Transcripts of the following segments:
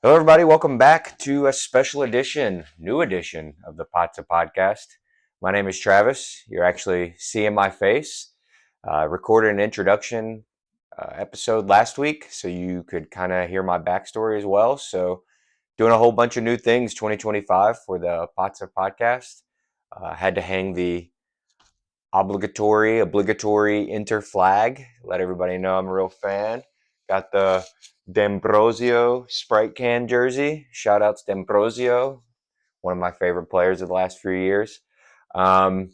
Hello, everybody. Welcome back to a special edition, new edition of the Pazza podcast. My name is Travis. You're actually seeing my face. Recorded an introduction episode last week so you could kind of hear my backstory as well. So, doing a whole bunch of new things 2025 for the Pazza podcast. Had to hang the obligatory Inter flag. Let everybody know I'm a real fan. Got the D'Ambrosio Sprite can jersey. Shout out to D'Ambrosio, one of my favorite players of the last few years. Um,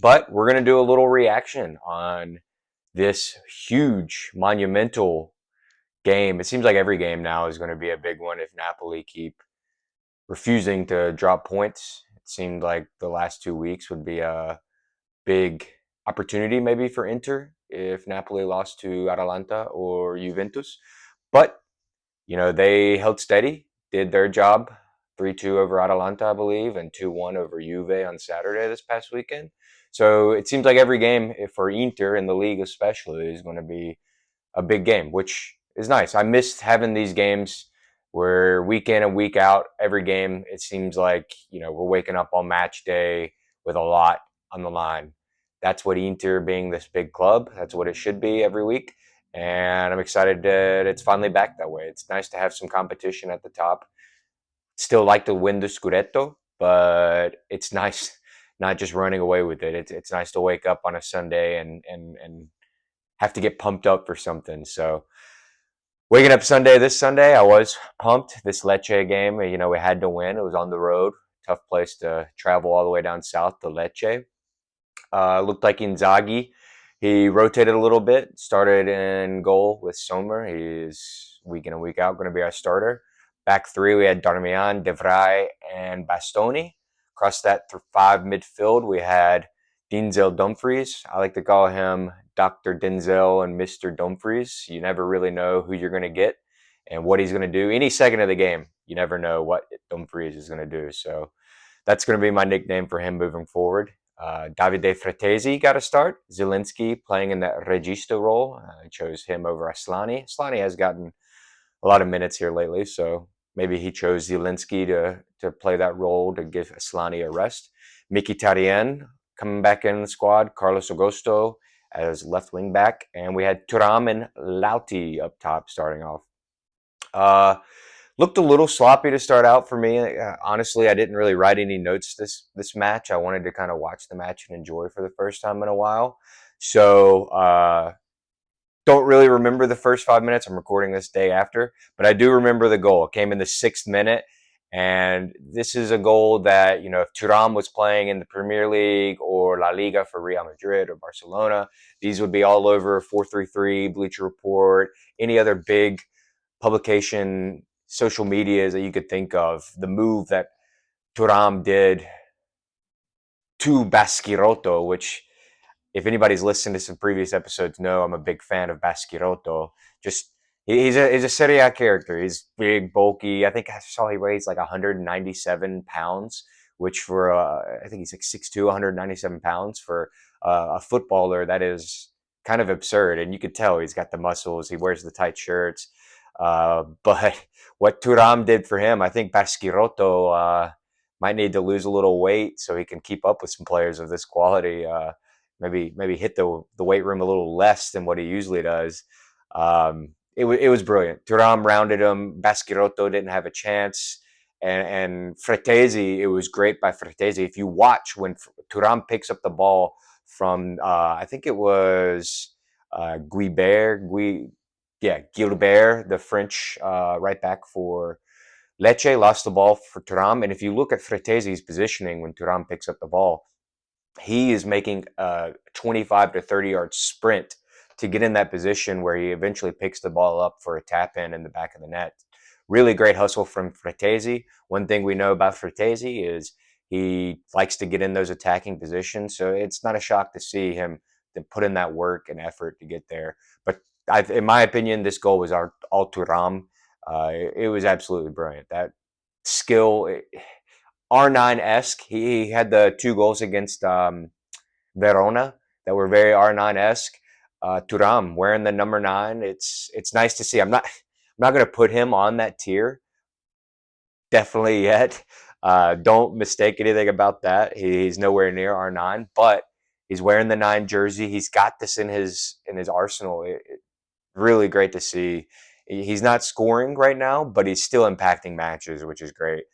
but we're going to do a little reaction on this huge, monumental game. It seems like every game now is going to be a big one if Napoli keep refusing to drop points. It seemed like the last 2 weeks would be a big opportunity maybe for Inter if Napoli lost to Atalanta or Juventus. But, they held steady, did their job. 3-2 over Atalanta, I believe, and 2-1 over Juve on Saturday this past weekend. So it seems like every game for Inter in the league especially is going to be a big game, which is nice. I missed having these games where week in and week out, every game, it seems like, we're waking up on match day with a lot on the line. That's what Inter being this big club, that's what it should be every week. And I'm excited that it's finally back that way. It's nice to have some competition at the top. Still like to win the Scudetto, but it's nice not just running away with it. It's nice to wake up on a Sunday and have to get pumped up for something. So waking up this Sunday, I was pumped. This Lecce game, we had to win. It was on the road, tough place to travel all the way down south to Lecce. Looked like Inzaghi. He rotated a little bit, started in goal with Sommer. He's week in and week out going to be our starter. Back three, we had Darmian, De Vrij, and Bastoni. Across that five midfield, we had Denzel Dumfries. I like to call him Dr. Denzel and Mr. Dumfries. You never really know who you're going to get and what he's going to do. Any second of the game, you never know what Dumfries is going to do. So that's going to be my nickname for him moving forward. Davide Fratessi got a start. Zielinski playing in that regista role. I chose him over Aslani. Aslani has gotten a lot of minutes here lately, so maybe he chose Zielinski to play that role to give Aslani a rest. Mkhitaryan coming back in the squad. Carlos Agosto as left wing back. And we had Thuram and Lauti up top starting off. Looked a little sloppy to start out for me. Honestly, I didn't really write any notes this match. I wanted to kind of watch the match and enjoy for the first time in a while. So don't really remember the first 5 minutes. I'm recording this day after, but I do remember the goal. It came in the 6th minute, and this is a goal that, if Thuram was playing in the Premier League or La Liga for Real Madrid or Barcelona, these would be all over 433, Bleacher Report, any other big publication, social medias that you could think of. The move that Thuram did to Baschirotto, which if anybody's listened to some previous episodes, know I'm a big fan of Baschirotto. Just he's a Serie A character. He's big, bulky. I think I saw he weighs like 197 pounds, which for I think he's like 6'2", 197 pounds for a footballer. That is kind of absurd, and you could tell he's got the muscles. He wears the tight shirts. But what Thuram did for him, I think Baschirotto might need to lose a little weight so he can keep up with some players of this quality. Maybe hit the weight room a little less than what he usually does. It was brilliant. Thuram rounded him. Baschirotto didn't have a chance. And Fratesi, it was great by Fratesi. If you watch when Thuram picks up the ball from, I think it was Gilbert, the French right back for Lecce, lost the ball for Thuram. And if you look at Fratesi's positioning when Thuram picks up the ball, he is making a 25 to 30 yard sprint to get in that position where he eventually picks the ball up for a tap in the back of the net. Really great hustle from Fratesi. One thing we know about Fratesi is he likes to get in those attacking positions. So it's not a shock to see him to put in that work and effort to get there. But in my opinion, this goal was all Thuram. It was absolutely brilliant. That skill, R9-esque. He had the two goals against Verona that were very R9-esque. Thuram wearing the number 9. It's nice to see. I'm not going to put him on that tier, definitely yet. Don't mistake anything about that. He's nowhere near R9, but he's wearing the 9 jersey. He's got this in his arsenal. Really great to see. He's not scoring right now, but he's still impacting matches, which is great.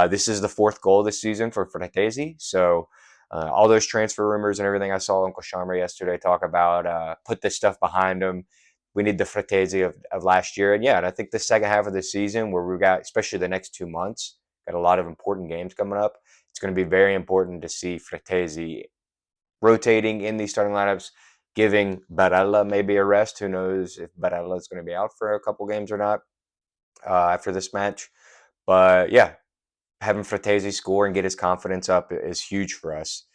This is the 4th goal this season for Fratesi. So all those transfer rumors and everything I saw Uncle Sharma yesterday talk about, put this stuff behind him. We need the Fratesi of last year. And yeah, and I think the second half of the season where we've got, especially the next 2 months, got a lot of important games coming up. It's going to be very important to see Fratesi rotating in these starting lineups, giving Barella maybe a rest. Who knows if Barella is going to be out for a couple games or not after this match. But yeah, having Fratesi score and get his confidence up is huge for us.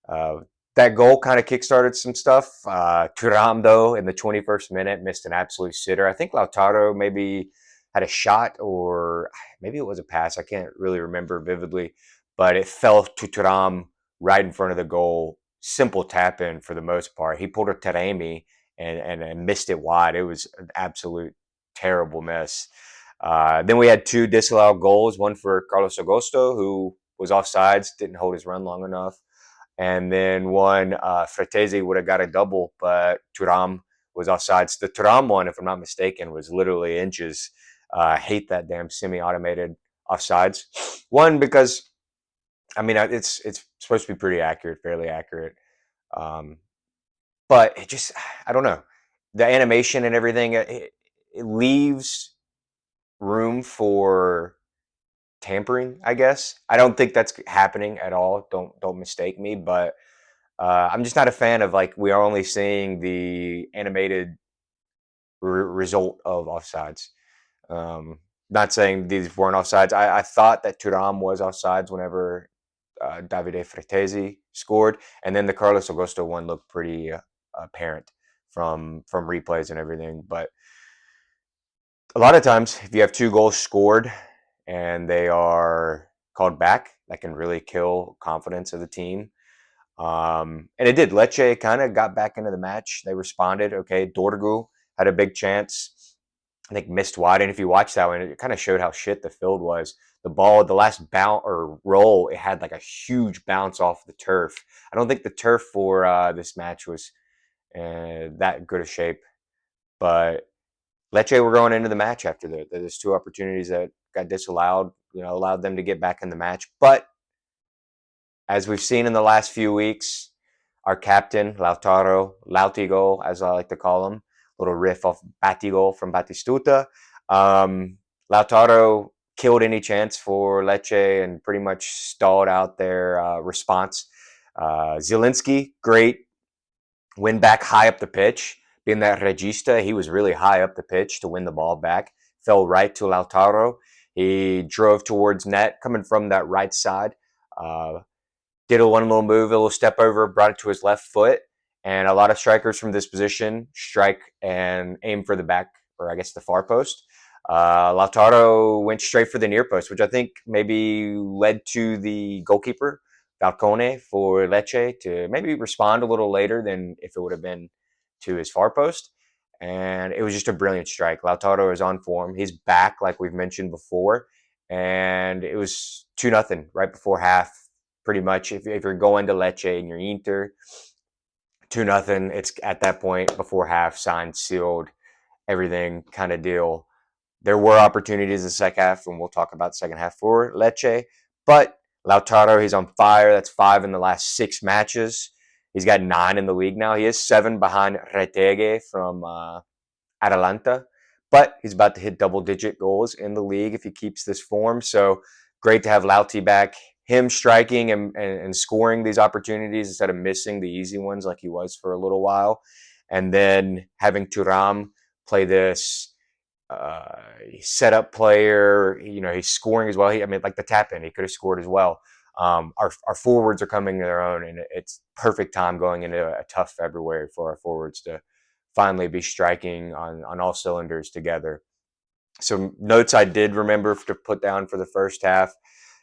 Uh, that goal kind of kickstarted some stuff. Thuram, though, in the 21st minute, missed an absolute sitter. I think Lautaro maybe had a shot or maybe it was a pass. I can't really remember vividly, but it fell to Thuram right in front of the goal. Simple tap in for the most part. He pulled a Taremi and missed it wide. It was an absolute terrible miss. Then we had 2 disallowed goals, one for Carlos Agosto, who was offsides, didn't hold his run long enough. And then one, Fratesi would have got a double, but Thuram was offsides. The Thuram one, if I'm not mistaken, was literally inches. I hate that damn semi-automated offsides. One, because, I mean, it's supposed to be pretty accurate, fairly accurate. Um, but it just, I don't know. The animation and everything, it leaves room for tampering, I guess. I don't think that's happening at all. Don't mistake me, but I'm just not a fan of like we are only seeing the animated result of offsides. Not saying these weren't offsides. I thought that Turam was offsides whenever Davide Fratesi scored, and then the Carlos Augusto one looked pretty apparent from replays and everything. But a lot of times, if you have 2 goals scored and they are called back, that can really kill confidence of the team. And it did. Lecce kind of got back into the match. They responded. Okay, Dorgu had a big chance. I think missed wide. And if you watch that one, it kind of showed how shit the field was. The ball, the last bounce or roll, it had like a huge bounce off the turf. I don't think the turf for this match was that good of shape. But Lecce were going into the match after that. There's 2 opportunities that got disallowed, allowed them to get back in the match. But as we've seen in the last few weeks, our captain, Lautaro, Lautigo, as I like to call him, little riff off Batigo from Batistuta. Lautaro killed any chance for Lecce and pretty much stalled out their response. Zielinski, great win back high up the pitch. Being that regista, he was really high up the pitch to win the ball back. Fell right to Lautaro. He drove towards net, coming from that right side. Did a one little move, a little step over, brought it to his left foot. And a lot of strikers from this position strike and aim for the back, or I guess the far post. Lautaro went straight for the near post, which I think maybe led to the goalkeeper, Falcone, for Lecce to maybe respond a little later than if it would have been to his far post. And it was just a brilliant strike. Lautaro is on form. He's back, like we've mentioned before. And it was 2-0 right before half. Pretty much, if you're going to Lecce and you're Inter, 2-0. It's at that point before half, signed, sealed, everything kind of deal. There were opportunities in the second half, and we'll talk about the second half for Lecce. But Lautaro, he's on fire. That's 5 in the last 6 matches. He's got 9 in the league now. He is 7 behind Retege from Atalanta, but he's about to hit double-digit goals in the league if he keeps this form. So great to have Lauti back. Him striking and scoring these opportunities instead of missing the easy ones like he was for a little while. And then having Thuram play this setup player. He's scoring as well. I mean, like the tap in, he could have scored as well. Our forwards are coming to their own, and it's perfect time going into a tough February for our forwards to finally be striking on all cylinders together. Some notes I did remember to put down for the first half.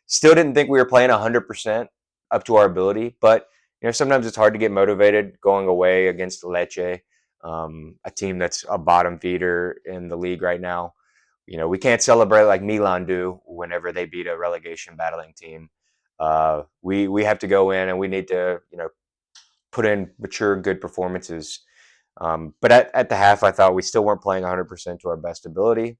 Still didn't think we were playing 100% up to our ability, but sometimes it's hard to get motivated going away against Lecce, a team that's a bottom feeder in the league right now. we can't celebrate like Milan do whenever they beat a relegation battling team. We have to go in and we need to put in mature, good performances. But at the half, I thought we still weren't playing 100% to our best ability.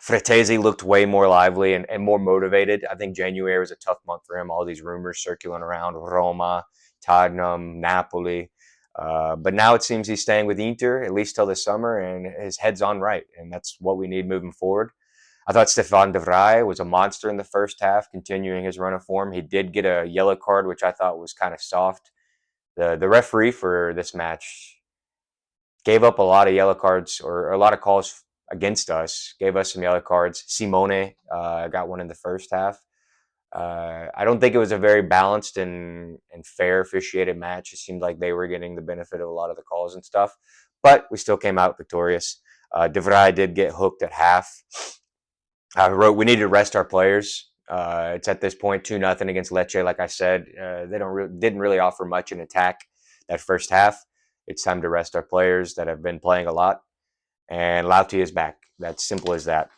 Fratesi looked way more lively and more motivated. I think January was a tough month for him. All these rumors circulating around Roma, Tottenham, Napoli. But now it seems he's staying with Inter, at least till the summer, and his head's on right. And that's what we need moving forward. I thought Stefan de Vrij was a monster in the first half, continuing his run of form. He did get a yellow card, which I thought was kind of soft. The referee for this match gave up a lot of yellow cards or a lot of calls against us, gave us some yellow cards. Simone got one in the first half. I don't think it was a very balanced and fair officiated match. It seemed like they were getting the benefit of a lot of the calls and stuff, but we still came out victorious. De Vrij did get hooked at half. I wrote we need to rest our players. It's at this point 2-0 against Lecce. Like I said, they didn't really offer much in attack that first half. It's time to rest our players that have been playing a lot. And Lauti is back. That's simple as that.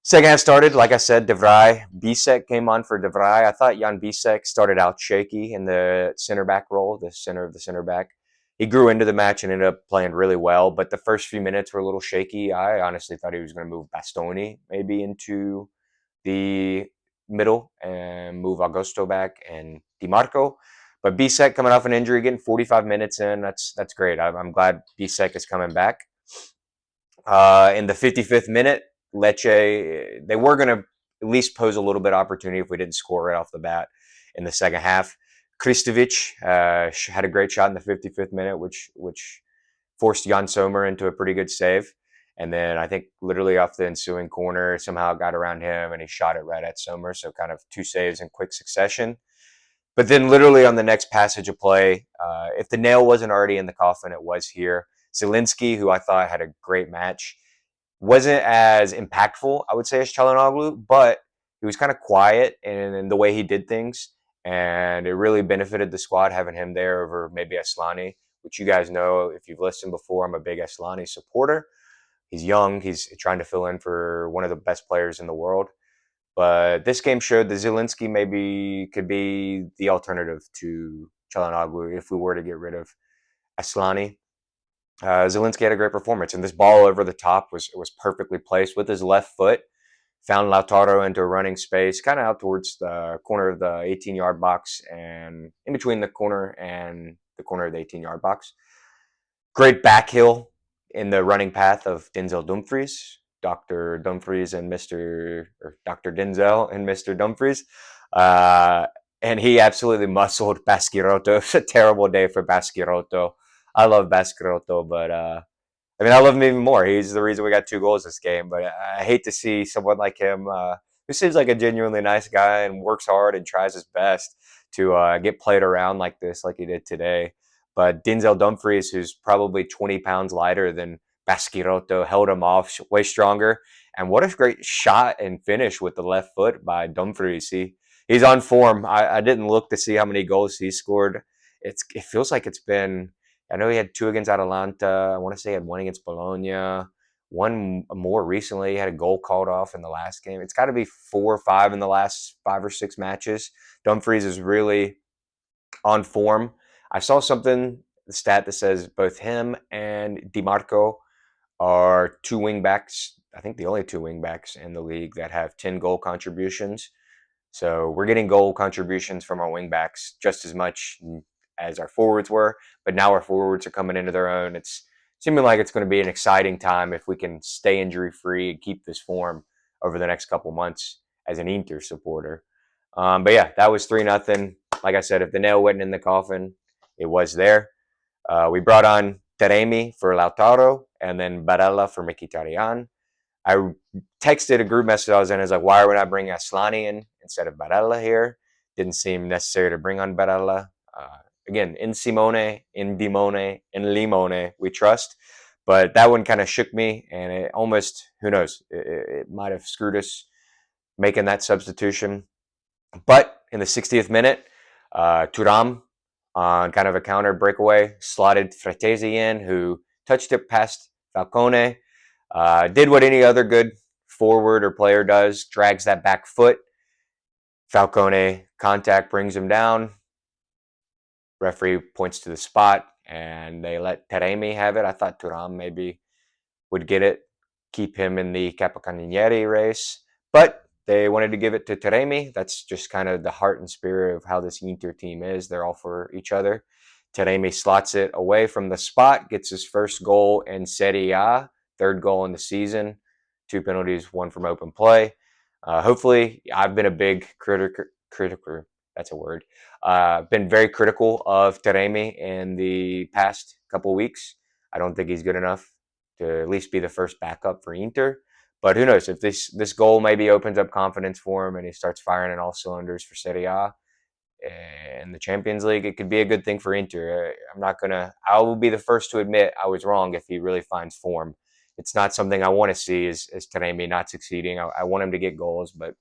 Second half started, like I said, De Vrij. Bisek came on for De Vrij. I thought Jan Bisek started out shaky in the center back role, the center of the center back. He grew into the match and ended up playing really well, but the first few minutes were a little shaky. I honestly thought he was going to move Bastoni maybe into the middle and move Augusto back and Di Marco. But Bisek coming off an injury, getting 45 minutes in, that's great. I'm glad Bisek is coming back. In the 55th minute, Lecce, they were going to at least pose a little bit of opportunity if we didn't score right off the bat in the second half. Kristovic had a great shot in the 55th minute, which forced Jan Sommer into a pretty good save. And then I think literally off the ensuing corner, somehow it got around him and he shot it right at Sommer. So kind of two saves in quick succession. But then literally on the next passage of play, if the nail wasn't already in the coffin, it was here. Zielinski, who I thought had a great match, wasn't as impactful, I would say, as Çalhanoğlu, but he was kind of quiet in the way he did things. And it really benefited the squad having him there over maybe Asllani, which you guys know, if you've listened before, I'm a big Asllani supporter. He's young. He's trying to fill in for one of the best players in the world. But this game showed that Zielinski maybe could be the alternative to Çalhanoğlu if we were to get rid of Asllani. Zielinski had a great performance, and this ball over the top was perfectly placed with his left foot. Found Lautaro into a running space, kind of out towards the corner of the 18-yard box and in between the corner and the corner of the 18-yard box. Great back heel in the running path of Denzel Dumfries, Dr. Dumfries and Mr. or Dr. Denzel and Mr. Dumfries. And he absolutely muscled Baschirotto. It was a terrible day for Baschirotto. I love Baschirotto, but I mean, I love him even more. He's the reason we got 2 goals this game. But I hate to see someone like him, who seems like a genuinely nice guy and works hard and tries his best to get played around like this, like he did today. But Denzel Dumfries, who's probably 20 pounds lighter than Baschirotto, held him off way stronger. And what a great shot and finish with the left foot by Dumfries. He's on form. I didn't look to see how many goals he scored. It feels like it's been. I know he had 2 against Atalanta. I want to say he had 1 against Bologna. 1 more recently. He had a goal called off in the last game. It's got to be 4 or 5 in the last 5 or 6 matches. Dumfries is really on form. I saw something, the stat that says both him and Di Marco are 2 wingbacks. I think the only 2 wingbacks in the league that have 10 goal contributions. So we're getting goal contributions from our wingbacks just as much as our forwards were, but now our forwards are coming into their own. It's seeming like it's going to be an exciting time if we can stay injury-free and keep this form over the next couple months as an Inter supporter. But yeah, that was 3-0. Like I said, if the nail wasn't in the coffin, it was there. We brought on Taremi for Lautaro and then Barella for Mkhitaryan. I texted a group message I was in. I was like, why are we not bringing Asllani in instead of Barella here? Didn't seem necessary to bring on Barella. Again, in Simone, in Dimone, in Limone, we trust. But that one kind of shook me, and it almost, who knows, it might have screwed us making that substitution. But in the 60th minute, Thuram, on kind of a counter breakaway, slotted Fratesi in, who touched it past Falcone. Did what any other good forward or player does, drags that back foot. Falcone contact brings him down. Referee points to the spot, and they let Taremi have it. I thought Thuram maybe would get it, keep him in the Capocannoniere race, but they wanted to give it to Taremi. That's just kind of the heart and spirit of how this Inter team is. They're all for each other. Taremi slots it away from the spot, gets his first goal in Serie A, third goal in the season, 2 penalties, one from open play. Hopefully, I've been a big critical. That's a word. Been very critical of Taremi in the past couple weeks. I don't think he's good enough to at least be the first backup for Inter. But who knows if this goal maybe opens up confidence for him and he starts firing on all cylinders for Serie A and the Champions League, it could be a good thing for Inter. I'm not gonna. I will be the first to admit I was wrong if he really finds form. It's not something I want to see is Taremi not succeeding. I want him to get goals, but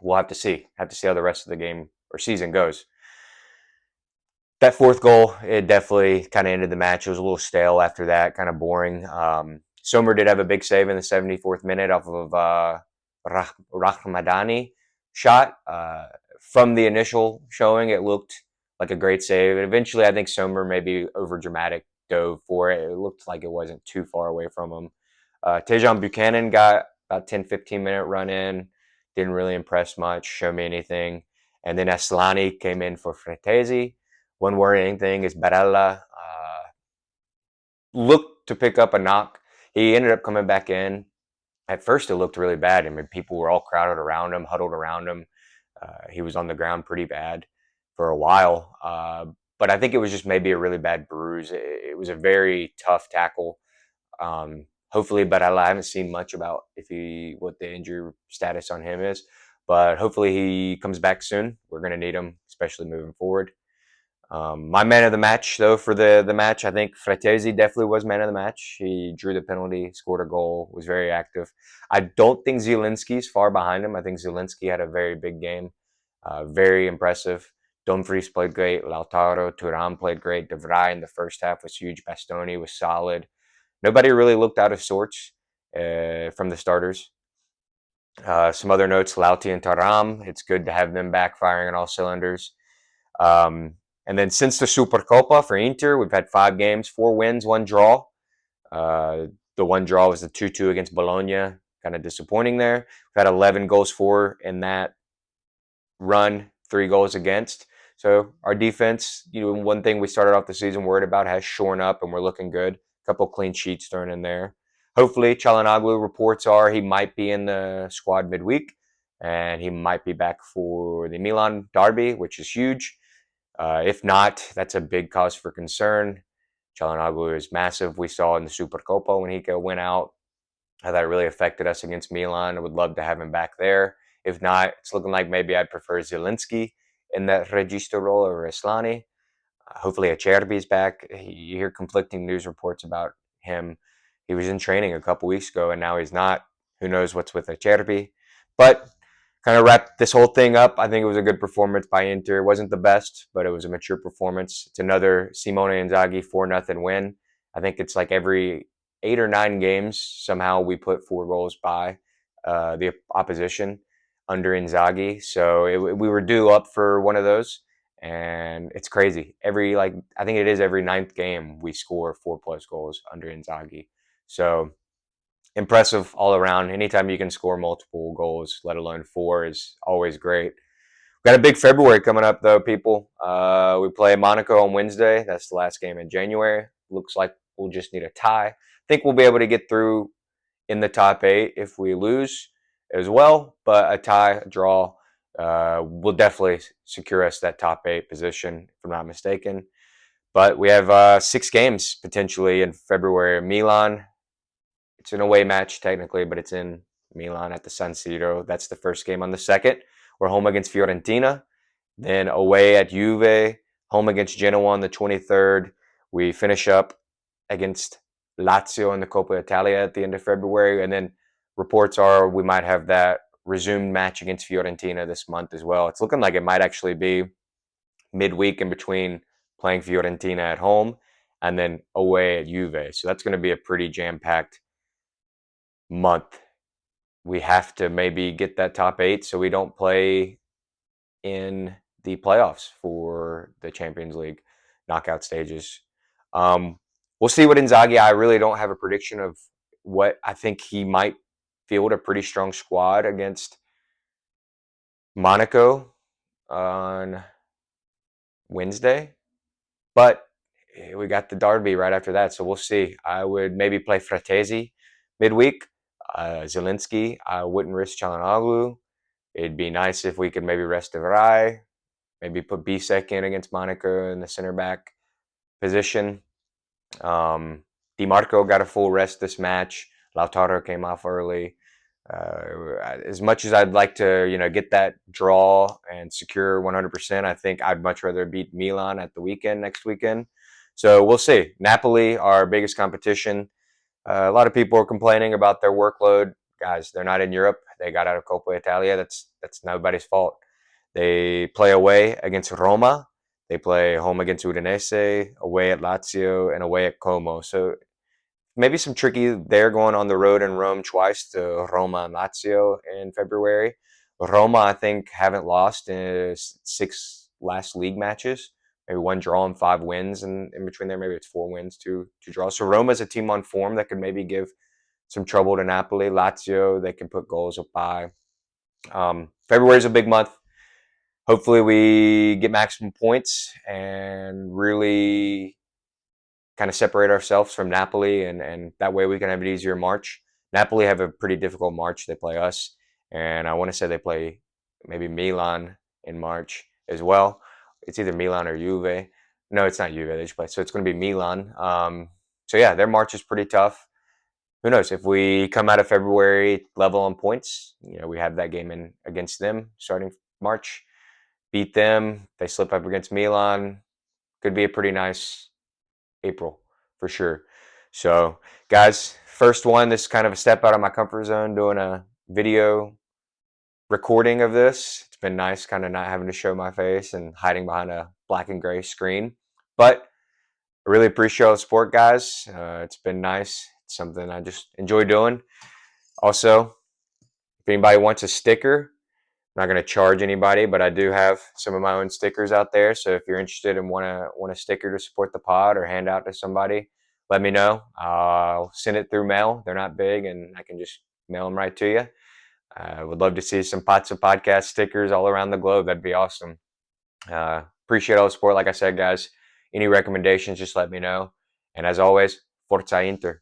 we'll have to see. Have to see how the rest of the game or season goes. That fourth goal, it definitely kind of ended the match. It was a little stale after that, kind of boring. Sommer did have a big save in the 74th minute off of Rahmadani shot. From the initial showing, it looked like a great save. And eventually, I think Sommer maybe over dramatic dove for it. It looked like it wasn't too far away from him. Tejan Buchanan got about 10-15 minute run in. Didn't really impress much, show me anything. And then Aslani came in for Fratessi. One worrying thing is Barella looked to pick up a knock. He ended up coming back in. At first, it looked really bad. I mean, people were all crowded around him, huddled around him. He was on the ground pretty bad for a while. But I think it was just maybe a really bad bruise. It was a very tough tackle. Hopefully, Barella, I haven't seen much about what the injury status on him is. But hopefully he comes back soon. We're going to need him, especially moving forward. My man of the match, though, for the match, I think Fratesi definitely was man of the match. He drew the penalty, scored a goal, was very active. I don't think Zielinski's far behind him. I think Zielinski had a very big game, very impressive. Dumfries played great. Lautaro, Thuram played great. De Vrij in the first half was huge. Bastoni was solid. Nobody really looked out of sorts from the starters. Some other notes, Lauti and Thuram. It's good to have them back firing on all cylinders. And then since the Supercoppa for Inter, we've had 5 games, 4 wins, 1 draw. The one draw was the 2-2 against Bologna. Kind of disappointing there. We've had 11 goals for in that run, 3 goals against. So our defense, one thing we started off the season worried about has shorn up, and we're looking good. A couple clean sheets thrown in there. Hopefully, Çalhanoğlu reports are he might be in the squad midweek, and he might be back for the Milan derby, which is huge. If not, that's a big cause for concern. Çalhanoğlu is massive. We saw in the Supercoppa when he went out how that really affected us against Milan. I would love to have him back there. If not, it's looking like maybe I'd prefer Zielinski in that regista role or Aslani. Hopefully Acerbi is back. You hear conflicting news reports about him. He was in training a couple weeks ago, and now he's not. Who knows what's with Acerbi? But kind of wrap this whole thing up. I think it was a good performance by Inter. It wasn't the best, but it was a mature performance. It's another Simone Inzaghi 4-0 win. I think it's like every 8 or 9 games, somehow we put 4 goals by the opposition under Inzaghi. So we were due up for one of those, and it's crazy. I think it is every 9th game we score 4+ goals under Inzaghi. So impressive all around. Anytime you can score multiple goals, let alone 4, is always great. We've got a big February coming up, though, people. We play Monaco on Wednesday. That's the last game in January. Looks like we'll just need a tie. I think we'll be able to get through in the top 8 if we lose as well, but a tie, a draw, will definitely secure us that top 8 position, if I'm not mistaken. But we have 6 games potentially in February. Milan, it's an away match technically, but it's in Milan at the San Siro. That's the first game. On the 2nd, we're home against Fiorentina. Then away at Juve, home against Genoa on the 23rd. We finish up against Lazio in the Coppa Italia at the end of February. And then reports are we might have that resumed match against Fiorentina this month as well. It's looking like it might actually be midweek in between playing Fiorentina at home and then away at Juve. So that's going to be a pretty jam-packed month we have to maybe get that top 8 so we don't play in the playoffs for the Champions League knockout stages. We'll see what Inzaghi. I really don't have a prediction of what I think he might field a pretty strong squad against Monaco on Wednesday, but we got the derby right after that, so we'll see. I would maybe play Fratessi midweek. Zelensky, I wouldn't risk Çalhanoğlu. It'd be nice if we could maybe rest Devray, maybe put Bisek in against Monaco in the center back position. DiMarco got a full rest this match. Lautaro came off early. As much as I'd like to, get that draw and secure 100%, I think I'd much rather beat Milan at the weekend next weekend. So we'll see. Napoli, our biggest competition. A lot of people are complaining about their workload. Guys, they're not in Europe. They got out of Coppa Italia. That's nobody's fault. They play away against Roma. They play home against Udinese, away at Lazio, and away at Como. So maybe some tricky there going on the road in Rome twice to Roma and Lazio in February. Roma, I think, haven't lost in 6 last league matches. Maybe 1 draw and 5 wins in between there. Maybe it's 4 wins, 2 draws. So Roma's a team on form that could maybe give some trouble to Napoli. Lazio, they can put goals up by. February is a big month. Hopefully we get maximum points and really kind of separate ourselves from Napoli, and that way we can have an easier March. Napoli have a pretty difficult March. They play us, and I want to say they play maybe Milan in March as well. It's either Milan or Juve. No, it's not Juve. They just play, so it's going to be Milan. So yeah, their March is pretty tough. Who knows if we come out of February level on points? We have that game in against them starting March. Beat them. They slip up against Milan. Could be a pretty nice April for sure. So, guys, first one, this is kind of a step out of my comfort zone doing a video recording of this. It's been nice kind of not having to show my face and hiding behind a black and gray screen. But I really appreciate all the support, guys. It's been nice. It's something I just enjoy doing. Also, if anybody wants a sticker, I'm not going to charge anybody, but I do have some of my own stickers out there. So if you're interested and want a sticker to support the pod or hand out to somebody, let me know. I'll send it through mail. They're not big, and I can just mail them right to you. I would love to see some Pots of Podcast stickers all around the globe. That'd be awesome. Appreciate all the support. Like I said, guys, any recommendations, just let me know. And as always, Forza Inter.